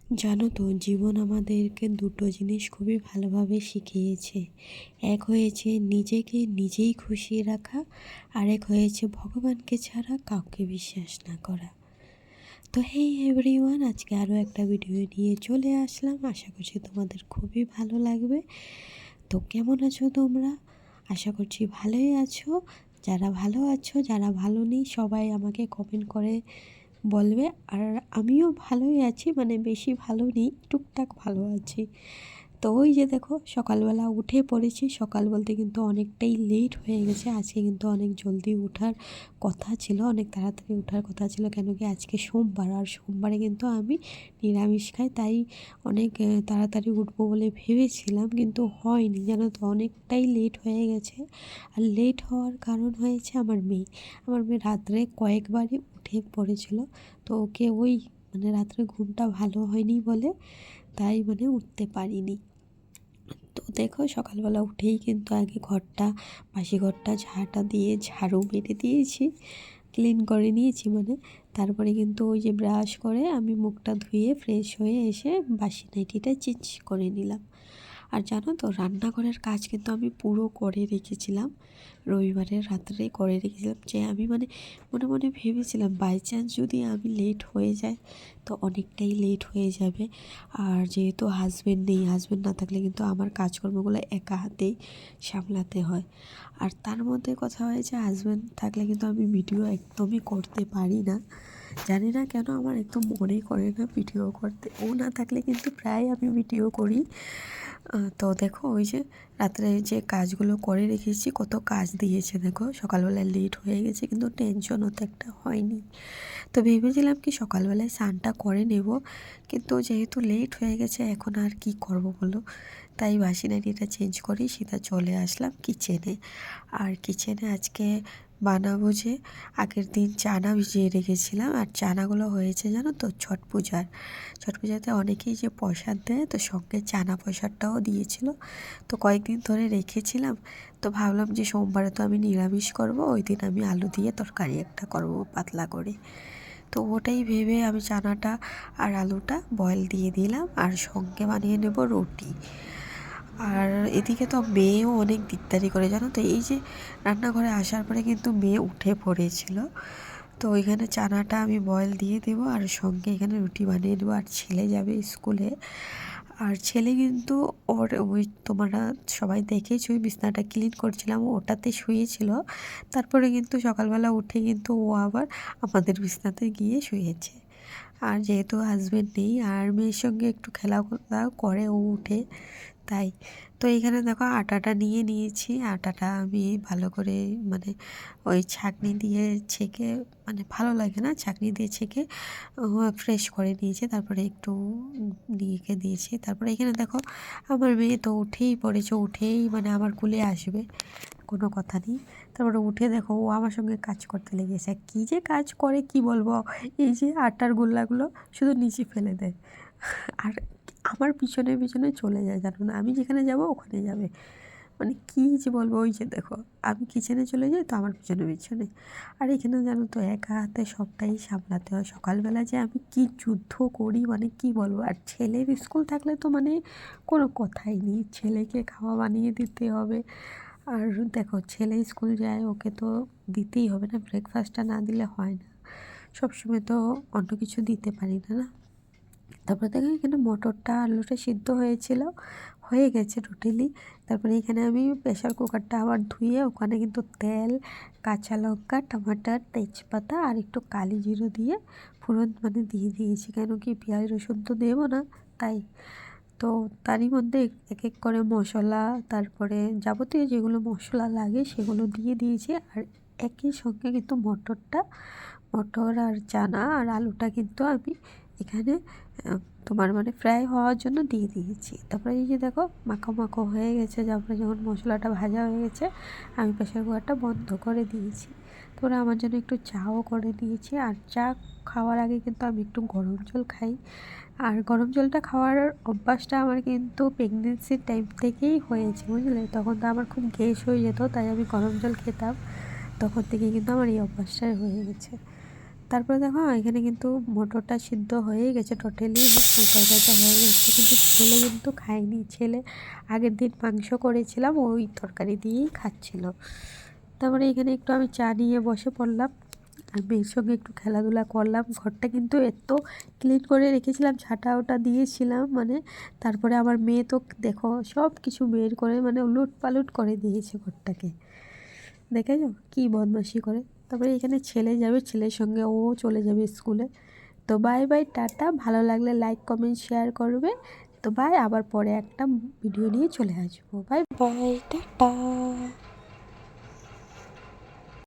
জানো তো, জীবন আমাদেরকে দুটো জিনিস খুবই ভালোভাবে শিখিয়েছে। এক হয়েছে নিজেকে নিজেই খুশি রাখা, আর এক হয়েছে ভগবানকে ছাড়া কাউকে বিশ্বাস না করা। তো হেই এভরিওয়ান, আজকে আরও একটা ভিডিও নিয়ে চলে আসলাম। আশা করছি তোমাদের খুবই ভালো লাগবে। তো কেমন আছো তোমরা? আশা করছি ভালোই আছো। যারা ভালো আছো, যারা ভালো নেই, সবাই আমাকে কমেন্ট করে বলবে। আর আমিও ভালোই আছি, মানে বেশি ভালো নেই, টুকটাক ভালো আছি। তো ওই যে দেখো, সকালবেলা উঠে পড়েছি। সকাল বলতে কিন্তু অনেকটাই লেট হয়ে গেছে। আজকে কিন্তু অনেক জলদি ওঠার কথা ছিল, অনেক তাড়াতাড়ি ওঠার কথা ছিল, কেন কি আজকে সোমবার, আর সোমবারে কিন্তু আমি নিরামিষ খাই। তাই অনেক তাড়াতাড়ি উঠবো বলে ভেবেছিলাম, কিন্তু হয়নি। জানো তো, অনেকটাই লেট হয়ে গেছে। আর লেট হওয়ার কারণ হয়েছে আমার মেয়ে রাত্রে কয়েকবারই উঠে পড়েছিল। তো ওকে ওই মানে রাত্রে ঘুমটা ভালো হয়নি বলে তাই উঠতে পারিনি। তো দেখো, সকালবেলা উঠেই কিন্তু আগে বাসি ঘরটা ঝাড়ু মেরে দিয়েছি, ক্লিন করে নিয়েছি। তারপরে কিন্তু ওই যে ব্রাশ করে আমি মুখটা ধুয়ে ফ্রেশ হয়ে এসে বাসি নাইটিটা চেঞ্জ করে নিলাম। আর জানো তো, রান্নাঘরের কাজ কিন্তু আমি পুরো করে রেখেছিলাম, রবিবারের রাত্রে করে রেখেছিলাম। যে আমি মনে মনে ভেবেছিলাম বাই চান্স যদি আমি লেট হয়ে যায় তো অনেকটাই লেট হয়ে যাবে। আর যেহেতু হাজব্যান্ড না থাকলে কিন্তু আমার কাজকর্মগুলো একা হাতেই সামলাতে হয়। আর তার মধ্যে কথা হয়েছে, হাজব্যান্ড থাকলে কিন্তু আমি ভিডিও একদমই করতে পারি না। জানি না কেন, আমার একদম মনে করে না ভিডিও করতে। ও না থাকলে কিন্তু প্রায় আমি ভিডিও করি। তো দেখো, ওই যে রাত্রে যে কাজগুলো করে রেখেছি, কত কাজ দিয়েছে দেখো। সকালবেলায় লেট হয়ে গেছে, কিন্তু টেনশন অত একটা হয়নি। তো ভেবেছিলাম কি সকালবেলায় স্নানটা করে নেব, কিন্তু যেহেতু লেট হয়ে গেছে, এখন আর কি করব বলো। তাই বাসি নাইটিটা চেঞ্জ করি, সিধা চলে আসলাম কিচেনে। আর কিচেনে আজকে বানাবো যে, আগের দিন চানা ভিজিয়ে রেখেছিলাম। আর চানাগুলো হয়েছে জানো তো ছট পূজাতে অনেকেই যে প্রসাদ দেয়, তো সঙ্গে চানা প্রসাদটাও দিয়েছিল। তো কয়েকদিন ধরে রেখেছিলাম। তো ভাবলাম যে সোমবারে তো আমি নিরামিষ করব, ওই দিন আমি আলু দিয়ে তরকারি একটা করব পাতলা করে। তো ওটাই ভেবে আমি চানাটা আর আলুটা বয়েল দিয়ে দিলাম, আর সঙ্গে বানিয়ে নেব রুটি। আর এদিকে তো মেয়েও অনেক দিকদারি করে জানো তো। এই যে রান্নাঘরে আসার পরে কিন্তু মেয়ে উঠে পড়েছিল। তো ওইখানে চানাটা আমি বয়েল দিয়ে দেবো, আর সঙ্গে এখানে রুটি বানিয়ে দেবো। আর ছেলে যাবে স্কুলে। আর ছেলে কিন্তু ওই তোমরা সবাই দেখেছো, ওই বিছানাটা ক্লিন করছিলাম, ওটাতে শুয়েছিল। তারপরে কিন্তু সকালবেলা উঠে কিন্তু ও আবার আমাদের বিছানাতে গিয়ে শুয়েছে। আর যেহেতু হাজব্যান্ড নেই, আর মেয়ের সঙ্গে একটু খেলাধুলা করে ও উঠে, তাই। তো এইখানে দেখো, আটাটা নিয়ে নিয়েছি। আটাটা আমি ভালো করে ওই ছাঁকনি দিয়ে ছেঁকে, ভালো লাগে না ছাঁকনি দিয়ে ছেঁকে, ফ্রেশ করে নিয়েছি। তারপরে একটু নিয়ে দিয়েছি। তারপরে এখানে দেখো, আমার মেয়ে তো উঠেই পড়েছে, উঠেই আমার কোলে আসবে, কোনো কথা নেই। তারপরে উঠে দেখো, ও আমার সঙ্গে কাজ করতে লেগেছে। কী যে কাজ করে কি বলবো। এই যে আটার গোল্লাগুলো শুধু নিচে ফেলে দেয়, আর আমার পিছনে পিছনে চলে যায়। জানো না, আমি যেখানে যাব ওখানে যাবে। কী যে বলবো। ওই যে দেখো, আমি কিচেনে চলে যাই তো আমার পিছনে পিছনে। আর এখানে জানো তো, একা হাতে সবটাই সামলাতে হয়। সকালবেলা যে আমি কি যুদ্ধ করি, কি বলবো। আর ছেলের স্কুল থাকলে তো কোনো কথাই নেই, ছেলেকে খাওয়া বানিয়ে দিতে হবে। আর দেখো, ছেলে স্কুল যায়, ওকে তো দিতেই হবে না, ব্রেকফাস্টটা না দিলে হয় না। সবসময় তো অন্য কিছু দিতে পারি না, না। তারপরে দেখো, এখানে মটরটা আলুটা সিদ্ধ হয়ে গেছে টোটালি। তারপরে এখানে আমি প্রেশার কুকারটা আবার ধুয়ে ওখানে কিন্তু তেল, কাঁচা লঙ্কা, টমাটার, তেজপাতা আর একটু কালি জিরে দিয়ে ফোড়ন দিয়ে দিয়েছি, কেন কি পেঁয়াজ রসুন তো দেবো না, তাই। তো তারই মধ্যে এক এক করে মশলা, তারপরে যাবতীয় যেগুলো মশলা লাগে সেগুলো দিয়ে দিয়েছি। আর একই সঙ্গে কিন্তু মটর আর চানা আর আলুটা কিন্তু আমি এখানে তোমার ফ্রাই হওয়ার জন্য দিয়ে দিয়েছি। তারপরে এই যে দেখো, মাখো মাখো হয়ে গেছে। তারপরে যখন মশলাটা ভাজা হয়ে গেছে, আমি প্রেশার কুকারটা বন্ধ করে দিয়েছি। তারপরে আমার জন্য একটু চাও করে দিয়েছি। আর চা খাওয়ার আগে কিন্তু আমি একটু গরম জল খাই। আর গরম জলটা খাওয়ার অভ্যাসটা আমার কিন্তু প্রেগনেন্সির টাইম থেকেই হয়েছে, বুঝলে। তখন তো আমার খুব গ্যাস হয়ে যেত, তাই আমি গরম জল খেতাম। তখন থেকেই কিন্তু আমার এই অভ্যাসটাই হয়ে গেছে। তারপরে দেখো এখানে কিন্তু মটরটা সিদ্ধ হয়েই গেছে, টোটালি তরকারিটা হয়ে গেছে, কিন্তু ছেলে কিন্তু খায়নি। ছেলে আগের দিন মাংস করেছিলাম ওই তরকারি দিয়েই খাচ্ছিল। তারপরে এখানে একটু আমি চা নিয়ে বসে পড়লাম আর মেয়ের সঙ্গে একটু খেলাধুলা করলাম। ঘরটা কিন্তু এত ক্লিন করে রেখেছিলাম, ঝাঁটা ওটা দিয়েছিলাম মানে। তারপরে আমার মেয়ে তো দেখো সব কিছু বের করে মানে উলট পালট করে দিয়েছে ঘরটাকে, দেখেছো কী বদমাশি করে। তারপরে এখানে ছেলে যাবে, ছেলের সঙ্গে ও চলে যাবে স্কুলে। তো বাই বাই, টাটা। ভালো লাগলে লাইক কমেন্ট শেয়ার করবে। তো বাই, আবার পরে একটা ভিডিও নিয়ে চলে আসবো। Bye bye, tata.